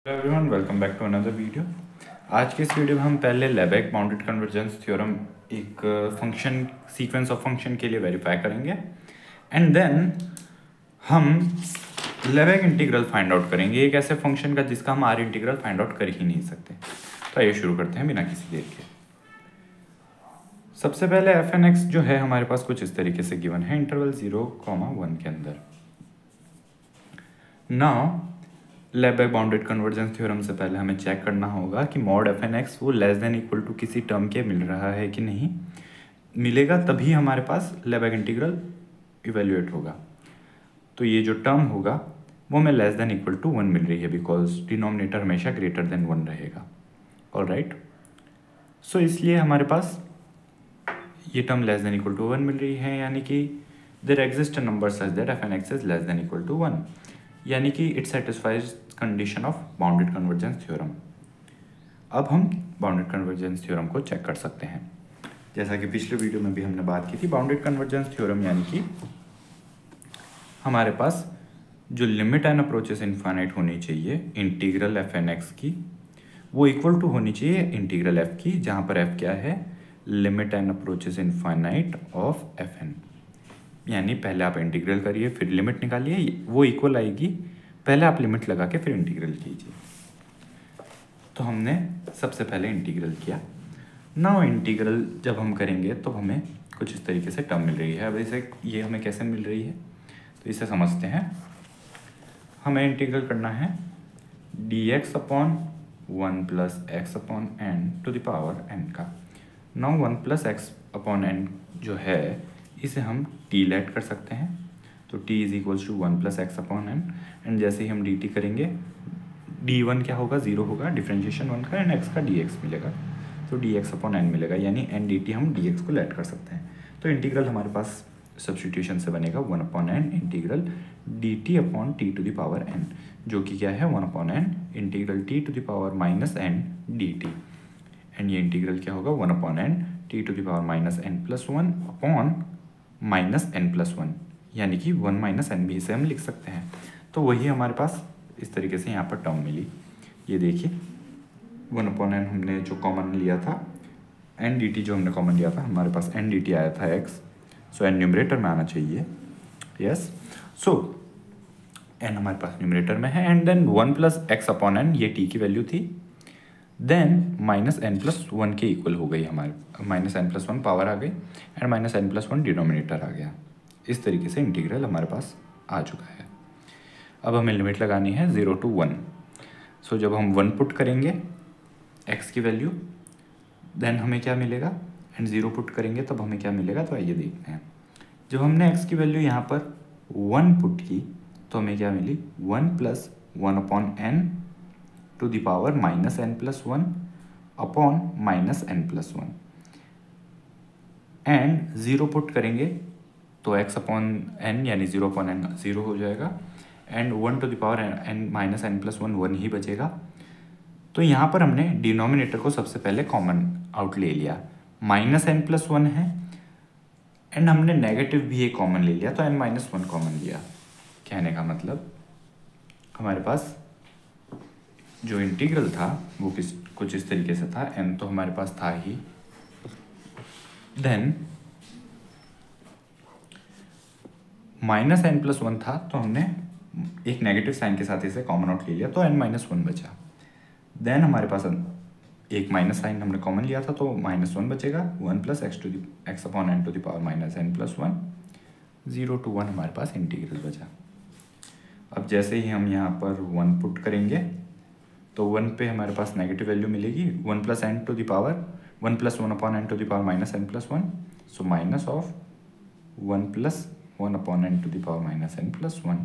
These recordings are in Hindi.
Hello everyone, welcome back to another video. आज के इस वीडियो में हम पहले लेबेक बाउंडेड कन्वर्जेंस थ्योरम एक फंक्शन सीक्वेंस ऑफ फंक्शन के लिए वेरीफाई करेंगे एंड देन हम लेबेक इंटीग्रल फाइंड आउट करेंगे एक ऐसे फंक्शन का जिसका हम आर इंटीग्रल फाइंड आउट कर ही नहीं सकते। तो आइए शुरू करते हैं बिना किसी देर के। सबसे पहले एफ एन एक्स जो है हमारे पास कुछ इस तरीके से गिवन है इंटरवल 0,1 के अंदर। नाउ लेबेक बाउंडेड कन्वर्जेंस थ्योरम से पहले हमें चेक करना होगा कि मॉड एफ एन एक्स वो लेस देन इक्वल टू किसी टर्म के मिल रहा है कि नहीं। मिलेगा तभी हमारे पास लेबेक इंटीग्रल इवेल्युएट होगा। तो ये जो टर्म होगा वो हमें लेस देन इक्वल टू 1 मिल रही है बिकॉज डिनोमिनेटर हमेशा ग्रेटर देन 1 रहेगा। ऑलराइट, सो इसलिए हमारे पास ये term less than equal to 1 मिल रही है, यानी कि there exist a number such that F N X is less than equal to 1, यानी कि it satisfies condition of bounded convergence theorem. अब हम बाउंडेड कन्वर्जेंस थ्योरम को चेक कर सकते हैं। जैसा कि पिछले वीडियो में भी हमने बात की थी, बाउंडेड कन्वर्जेंस थ्योरम यानी कि हमारे पास जो लिमिट एंड अप्रोचेस इनफाइनाइट होनी चाहिए इंटीग्रल एफ एन एक्स की, वो इक्वल टू होनी चाहिए इंटीग्रल एफ की, जहाँ पर एफ क्या है, limit n approaches infinite of F N. यानी पहले आप इंटीग्रल करिए फिर लिमिट निकालिए, वो इक्वल आएगी। पहले आप लिमिट लगा के फिर इंटीग्रल कीजिए। तो हमने सबसे पहले इंटीग्रल किया। नाउ इंटीग्रल जब हम करेंगे तो हमें कुछ इस तरीके से टर्म मिल रही है। अब इसे ये हमें कैसे मिल रही है तो इसे समझते हैं। हमें इंटीग्रल करना है dx upon 1 plus x upon N to the power n का। Now 1 plus x upon N जो है इसे हम t लेट कर सकते हैं। तो t is equals to 1 plus x upon N, and जैसे ही हम dt करेंगे d1 क्या होगा, 0 होगा, डिफ्रेंशिएशन 1 का, एंड x का dx मिलेगा। तो dx अपॉन n मिलेगा, यानी n dt हम dx को लेट कर सकते हैं। तो इंटीग्रल हमारे पास सब्सटीट्यूशन से बनेगा 1 upon N integral dt upon t to the power n, जो कि क्या है 1 upon N integral t to the power minus n dt। And ये इंटीग्रल क्या होगा 1 upon N t to the power minus n plus 1 upon minus n plus 1, यानी कि 1 माइनस एन भी इसे हम लिख सकते हैं। तो वही हमारे पास इस तरीके से यहाँ पर टर्म मिली। ये देखिए 1 अपॉन एन हमने जो कॉमन लिया था, एन डी टी जो हमने कॉमन लिया था, हमारे पास एन डी टी आया था एक्स, सो एन न्यूमरेटर में आना चाहिए। यस, सो एन हमारे पास न्यूमरेटर में है, and then 1 plus x upon n ये टी की वैल्यू थी, देन माइनस एन प्लस 1 के इक्वल हो गई हमारे, माइनस एन प्लस 1 पावर आ गई and minus N plus 1 denominator आ गया। इस तरीके से इंटीग्रल हमारे पास आ चुका है। अब हमें लिमिट लगानी है 0 to 1। सो जब हम 1 पुट करेंगे x की वैल्यू, देन हमें क्या मिलेगा, एंड 0 पुट करेंगे तब हमें क्या मिलेगा। तो आइए देखते हैं। जब हमने x की वैल्यू यहाँ पर 1 पुट की तो हमें क्या मिली, 1 plus 1 upon n to the power minus n plus 1 upon minus n plus 1, and 0 put करेंगे तो x अपॉन n यानी 0 अपॉन n 0 हो जाएगा, and 1 to the power n minus n plus 1 1 ही बचेगा। तो यहाँ पर हमने डिनोमिनेटर को सबसे पहले कॉमन आउट ले लिया, माइनस n प्लस 1 है, एंड हमने नेगेटिव भी एक कॉमन ले लिया तो n माइनस 1 कॉमन लिया। कहने का मतलब हमारे पास जो इंटीग्रल था वो कुछ इस तरीके से था, n तो हमारे पास था ही, देन माइनस एन प्लस 1 था तो हमने एक नेगेटिव साइन के साथ इसे कॉमन आउट ले लिया तो n माइनस 1 बचा। देन हमारे पास एक माइनस साइन हमने कॉमन लिया था तो माइनस 1 बचेगा, 1 plus x upon N to the power minus N plus 1, 0 to 1 हमारे पास इंटीग्रल बचा। अब जैसे ही हम यहाँ पर 1 पुट करेंगे तो 1 पे हमारे पास नेगेटिव वैल्यू मिलेगी, 1 plus N to the power 1 plus 1 upon N to the power minus N plus 1, so minus of 1 plus 1 upon N to the power minus N plus 1,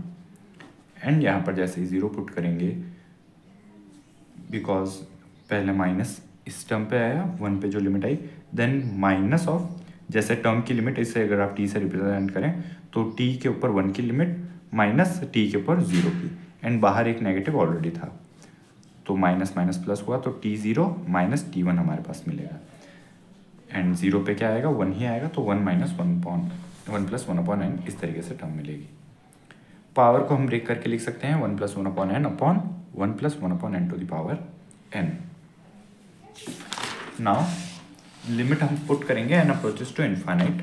and यहाँ पर जैसे ही 0 पुट करेंगे बिकॉज पहले माइनस इस टर्म पे आया, 1 पे जो लिमिट आई, देन माइनस ऑफ, जैसे टर्म की लिमिट इसे अगर आप t से रिप्रेजेंट करें तो t के ऊपर 1 की लिमिट माइनस t के ऊपर 0 की, एंड बाहर एक नेगेटिव ऑलरेडी था तो माइनस माइनस प्लस हुआ तो t0 माइनस t1 हमारे पास मिलेगा, एंड 0 पे क्या आएगा, 1 ही आएगा तो 1 माइनस 1 प्लस 1 अपॉन n, इस तरीके से टर्म मिलेगी। पावर को हम ब्रेक करके लिख सकते हैं 1 plus 1 upon n upon 1 + 1/n⁴ n। Now limit हम पुट करेंगे n अप्रोचेस टू इन्फाइनाइट।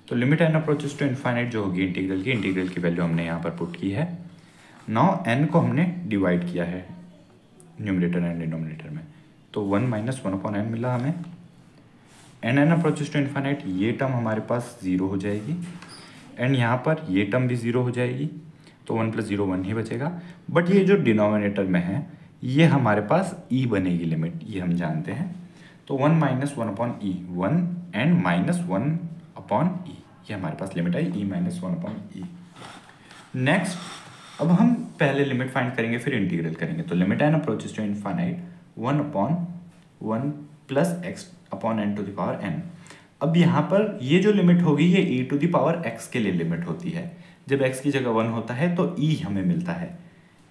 तो limit n approaches to infinite जो होगी इंटीग्रल की वैल्यू हमने यहाँ पर पुट की है। नाउ n को हमने डिवाइड किया है न्यूमरेटर एंड डिनोमिनेटर में, तो 1 - 1/n मिला हमें। n अप्रोचेस टू इन्फाइनाइट, ये टर्म हमारे पास 0 हो जाएगी एंड यहाँ पर ये टर्म भी 0 हो जाएगी, तो 1 + 0 1 ही बचेगा। बट ये जो डिनोमिनेटर में है ये हमारे पास e बनेगी लिमिट, ये हम जानते हैं। तो 1 - 1/e 1 एंड -1/e, ये हमारे पास लिमिट आई e - 1/e। नेक्स्ट अब हम पहले लिमिट फाइंड करेंगे फिर इंटीग्रल करेंगे। तो limit n approaches to infinite 1/1 + x/n। अब यहाँ पर ये जो लिमिट होगी ये e⁻x के लिए लिमिट होती है। जब x की जगह 1 होता है तो e हमें मिलता है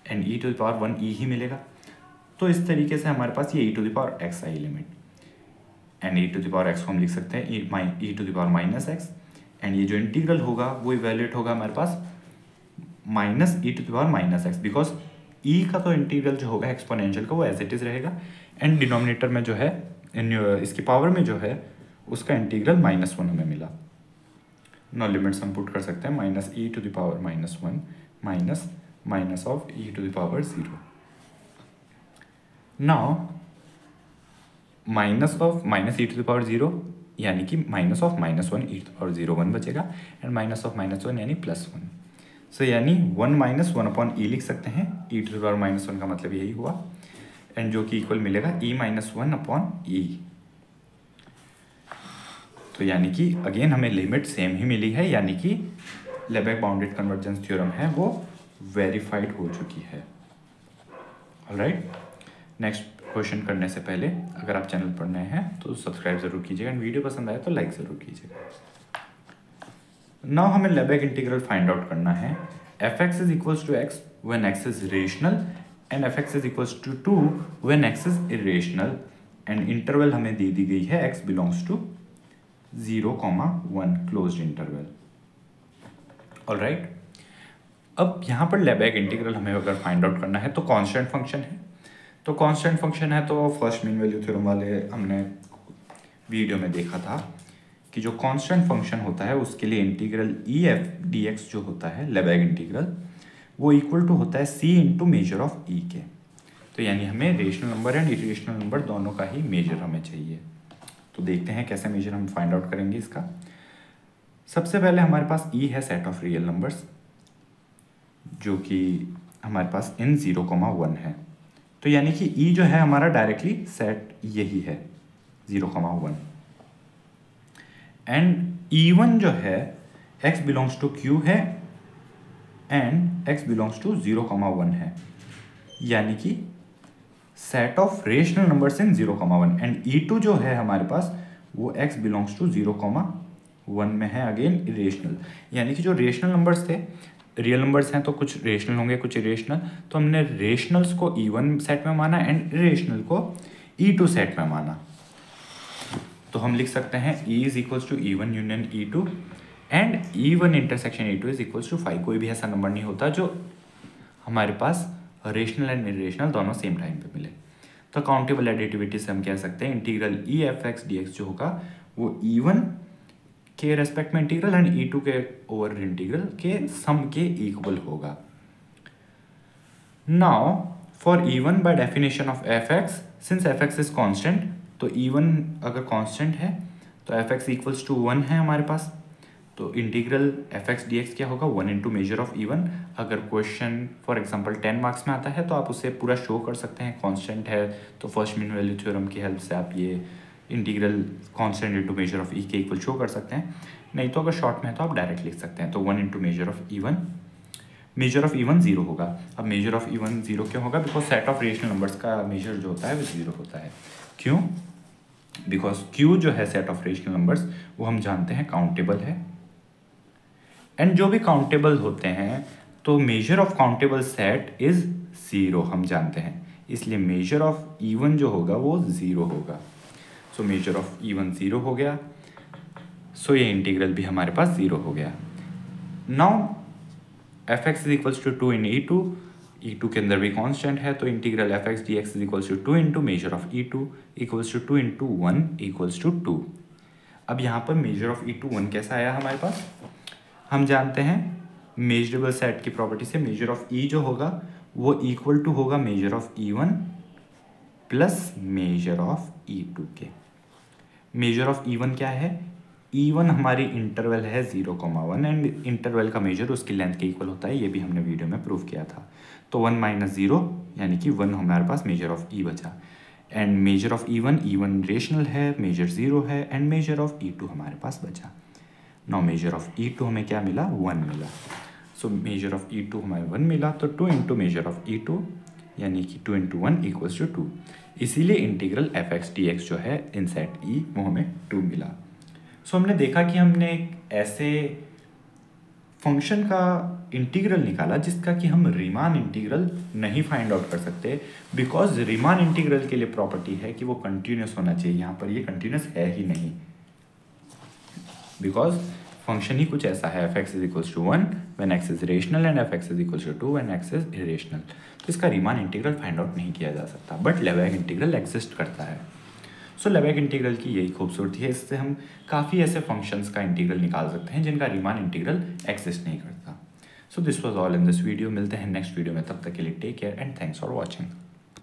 एंड e⁻1e ही मिलेगा। तो इस तरीके से हमारे पास ये e⁻x I limit and e⁻x को हम लिख सकते हैं e⁻−x एंड ये जो इंटीग्रल होगा वो इवैल्यूएट होगा हमारे पास -e⁻−x, बिकॉज e का तो इंटीग्रल जो होगा एक्सपोनेंशियल का वो एज इट इज रहेगा एंड डिनोमिनेटर में जो है इसकी पावर में जो है उसका इंटीग्रल -1 हमें मिला। नो लिमिट्स हम पुट कर सकते हैं -e⁻−1 minus of e⁻0। Now minus of -e⁻0 यानी कि -1 e⁻0 1 बचेगा एंड -1 यानी +1। सो यानी 1 - 1/e लिख सकते हैं, e⁻−1 का मतलब यही हुआ एंड जो कि इक्वल मिलेगा e - 1/e। तो यानी कि अगेन हमें लिमिट सेम ही मिली है, यानी कि लेबेक बाउंडेड कन्वर्जेंस थ्योरम है वो वेरीफाइड हो चुकी है। ऑलराइट, नेक्स्ट क्वेश्चन करने से पहले अगर आप चैनल पर नए हैं तो सब्सक्राइब जरूर कीजिएगा एंड वीडियो पसंद आए तो लाइक जरूर कीजिएगा। नाउ हमें लेबेक इंटीग्रल फाइंड आउट करना है। f(x) = x when x is rational and f(x) = 2 when x is irrational and interval हमें दे दी गई है x belongs to 0,1 closed interval. Alright, अब यहाँ पर लेबेक इंटीग्रल हमें अगर फाइंड आउट करना है तो कांस्टेंट फंक्शन है। तो कांस्टेंट फंक्शन है तो फर्स्ट मीन वैल्यू थ्योरम वाले हमने वीडियो में देखा था कि जो कांस्टेंट फंक्शन होता है उसके लिए इंटीग्रल EF dx जो होता है लेबेक इंटीग्रल वो इक्वल टू होता है c into measure of e के। तो यानी हमें rational number and irrational number दोनों का ही मेजर हमें चाहिए। तो देखते हैं कैसे मेजर हम फाइंड आउट करेंगे इसका। सबसे पहले हमारे पास e है सेट ऑफ रियल नंबर्स जो कि हमारे पास इन 0,1 है। तो यानी कि e जो है हमारा डायरेक्टली सेट यही है 0,1 एंड e1 जो है x बिलोंग्स टू q है एंड x बिलोंग्स टू 0,1 है, यानी कि set of rational numbers in 0,1 and e2 जो है हमारे पास वो x बिलोंग्स टू 0,1 में है, अगेन इरेशनल। यानी कि जो रेशनल नंबर्स थे, रियल नंबर्स हैं तो कुछ रेशनल होंगे कुछ इरेशनल, तो हमने रेशनल्स को e1 सेट में माना एंड इरेशनल को e2 सेट में माना। तो हम लिख सकते हैं e = e1 union e2 and e1 intersection e2 = 5। कोई भी ऐसा नंबर नहीं होता जो हमारे पास रेशनल एंड इरेशनल दोनों सेम टाइम पे मिले। तो काउंटेबल एडिटिविटी से हम कह सकते हैं इंटीग्रल EF(x) dx जो होगा वो e1 के रेस्पेक्ट में इंटीग्रल एंड e2 के ओवर इंटीग्रल के सम के इक्वल होगा। Now for e1 by definition of f(x), since f(x) is constant, तो e1 अगर कांस्टेंट है तो f(x) = 1 है हमारे पास। तो इंटीग्रल f(x) dx क्या होगा 1 इंटू मेजर ऑफ e1। अगर क्वेश्चन फॉर एग्जांपल 10 मार्क्स में आता है तो आप उसे पूरा शो कर सकते हैं। कांस्टेंट है तो फर्स्ट मीन वैल्यू थ्योरम की हेल्प से आप ये integral constant into measure of e के इक्वल शो कर सकते हैं। नहीं तो अगर शॉर्ट में है तो आप डायरेक्ट लिख सकते हैं। तो 1 into measure of e1, measure of e1 0 होगा। अब मेजर ऑफ e1 0 क्यों होगा? Because set of rational numbers का मेजर जो होता है वो 0 होता है। क्यों? बिकॉज q जो है सेट ऑफ रेशनल नंबर्स वो हम जानते हैं काउंटेबल है एंड जो भी काउंटेबल होते हैं तो measure of countable set is 0 हम जानते हैं, इसलिए मेजर ऑफ e1 जो होगा वो 0 होगा। सो मेजर ऑफ e1 0 हो गया, सो ये इंटीग्रल भी हमारे पास 0 हो गया। Now f(x) = 2 in e2, E2 के अंदर भी कांस्टेंट है, तो integral F X D X is equals to 2 into measure of E2 equals to 2 into 1 equals to 2। अब यहाँ पर मेजर ऑफ E2 1 कैसा आया हमारे पास, हम जानते हैं मेजरेबल सेट की प्रॉपर्टी से मेजर ऑफ E जो होगा वो इक्वल टू होगा measure of E1 plus major of E2 के। मेजर ऑफ E1 क्या है, E1 हमारी इंटरवल है 0,1 एंड इंटरवल का मेजर उसकी लेंथ के इक्वल होता है, ये भी हमने वीडियो में प्रूव किया था। तो 1 माइनस 0 यानी कि 1 हमारे पास मेजर ऑफ E बचा, and measure of E1 rational है, मेजर 0 है, एंड मेजर ऑफ E2 हमारे पास बचा। नाउ मेजर ऑफ E2 हमें क्या मिला, 1 मिला। सो मेजर ऑफ E2 हमें 1 मिला, तो 2 इंटू मेजर ऑफ E2 यानी कि 2 इंटू 1 इक्वल्स टू 2। इसीलिए integral F X D X जो है इन सेट E वो हमें 2 मिला। सो हमने देखा कि हमने एक ऐसे फंक्शन का इंटीग्रल निकाला जिसका कि हम रीमान इंटीग्रल नहीं फाइंड आउट कर सकते, बिकॉज रीमान इंटीग्रल के लिए प्रॉपर्टी है कि वो कंटिन्यूस होना चाहिए। यहाँ पर ये कंटिन्यूस है ही नहीं, बिकॉज फंक्शन ही कुछ ऐसा है, F X is equals to 1 when X is rational and F X is equals to 2 when X is irrational. तो इसका रीमान इंटीग्रल फाइंड आउट नहीं किया जा सकता, बट लेवेग इंटीग्रल एग्जिस्ट करता है। सो लेवेग इंटीग्रल की यही खूबसूरती है, इससे हम काफ़ी ऐसे फंक्शंस का इंटीग्रल निकाल सकते हैं जिनका रीमान इंटीग्रल एग्जिस्ट नहीं करता। So this was all in this video. मिलते हैं नेक्स्ट वीडियो में, तब तक के लिए take care and thanks for watching.